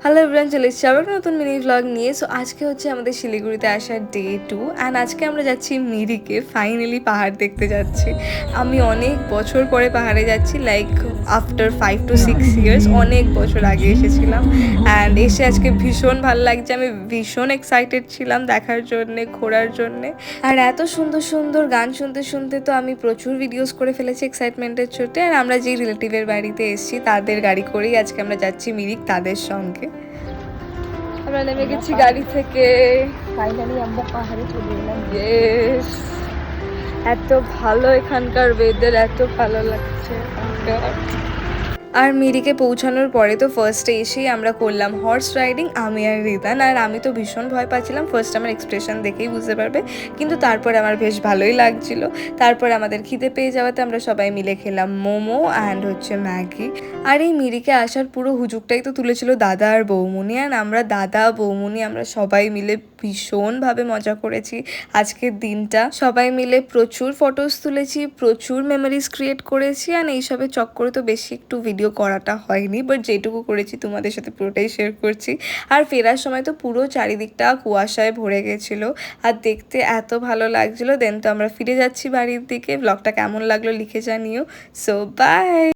Hello everyone, চলে এসেছি আবার একটা নতুন মিনি ভ্লগ নিয়ে। সো আজকে হচ্ছে আমাদের শিলিগুড়িতে আসার ডে 2 অ্যান্ড আজকে আমরা যাচ্ছি মিরিকে। ফাইনালি পাহাড় দেখতে যাচ্ছি। আমি অনেক বছর পরে পাহাড়ে যাচ্ছি, লাইক আফটার 5 to 6 ইয়ার্স। অনেক বছর আগে এসেছিলাম অ্যান্ড এসে আজকে ভীষণ ভালো লাগছে। আমি ভীষণ এক্সাইটেড ছিলাম দেখার জন্যে, ঘোরার জন্যে। আর এত সুন্দর সুন্দর গান শুনতে শুনতে তো আমি প্রচুর ভিডিওস করে ফেলেছি এক্সাইটমেন্টের চোটে। আর আমরা যেই রিলেটিভের বাড়িতে এসেছি তাদের গাড়ি করেই আজকে আমরা যাচ্ছি মিরিক, তাদের সঙ্গে। আমরা নেমে গেছি গাড়ি থেকে। ফাইনালি আমরা পাহাড়ে চলে এলাম। ইয়েস, এত ভালো এখানকার ওয়েদার, এত ভালো লাগছে। আর মিরিকে পৌঁছানোর পরে তো ফার্স্টে এসেই আমরা করলাম হর্স রাইডিং, আমি আর রিদান। আর আমি তো ভীষণ ভয় পাচ্ছিলাম, ফার্স্ট আমার এক্সপ্রেশন দেখেই বুঝতে পারবে, কিন্তু তারপরে আমার বেশ ভালোই লাগছিল। তারপরে আমাদের খিদে পেয়ে যাওয়াতে আমরা সবাই মিলে খেলাম মোমো অ্যান্ড হচ্ছে ম্যাগি। আর এই মিরিকে আসার পুরো হুজুগটাই তো তুলেছিল দাদা আর বৌমনি। আর আমরা দাদা বৌমনি আমরা সবাই মিলে ভীষণভাবে মজা করেছি আজকের দিনটা। সবাই মিলে প্রচুর ফটোস তুলেছি, প্রচুর মেমোরিজ ক্রিয়েট করেছি। আর এইসবের চক্করে তো বেশি একটু ভিডিও করাটা হয়নি, বাট যেটুকু করেছি তোমাদের সাথে পুরোটাই শেয়ার করছি। আর ফেরার সময় তো পুরো চারিদিকটা কুয়াশায় ভরে গেছিলো আর দেখতে এত ভালো লাগছিলো। দেন তো আমরা ফিরে যাচ্ছি বাড়ির দিকে। ব্লগটা কেমন লাগলো লিখে জানিও। So by.